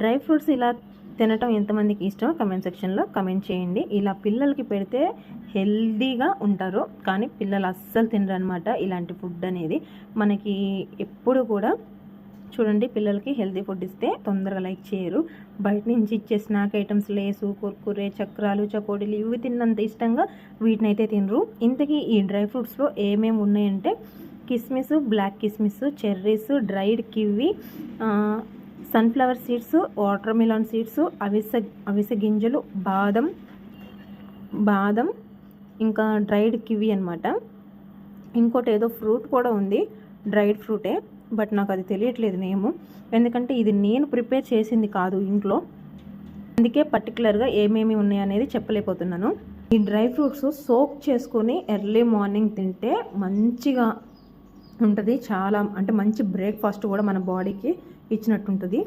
Dry fruits ఇలా తినటం ఎంతమందికి ఇష్టమో కమెంట్ సెక్షన్లో కమెంట్ చేయండి. ఇలా పిల్లలకి పెడితే హెల్దీగా ఉంటారు, కానీ పిల్లలు అస్సలు తినరు అనమాట ఇలాంటి ఫుడ్ అనేది. మనకి ఎప్పుడు కూడా చూడండి, పిల్లలకి హెల్దీ ఫుడ్ ఇస్తే తొందరగా లైక్ చేయరు. బయట నుంచి ఇచ్చే స్నాక్ ఐటమ్స్, లేసు, కుర్కురే, చక్రాలు, చకోడీలు ఇవి తిన్నంత ఇష్టంగా వీటిని అయితే తినరు. ఇంతకీ ఈ డ్రై ఫ్రూట్స్లో ఏమేమి ఉన్నాయంటే కిస్మిస్, బ్లాక్ కిస్మిస్, cherries, dried kiwi, sunflower seeds, watermelon seeds, అవిసె గింజలు, బాదం ఇంకా డ్రైడ్ కివి అనమాట. ఇంకోటి ఏదో ఫ్రూట్ కూడా ఉంది, డ్రైడ్ ఫ్రూటే, బట్ నాకు అది తెలియట్లేదు నేము, ఎందుకంటే ఇది నేను ప్రిపేర్ చేసింది కాదు ఇంట్లో, అందుకే పర్టికులర్గా ఏమేమి ఉన్నాయి అనేది చెప్పలేకపోతున్నాను. ఈ డ్రై ఫ్రూట్స్ సోక్ చేసుకొని ఎర్లీ మార్నింగ్ తింటే మంచిగా ఉంటుంది, చాలా అంటే మంచి బ్రేక్ఫాస్ట్ కూడా మన బాడీకి ఇచ్చినట్టు ఉంటుంది.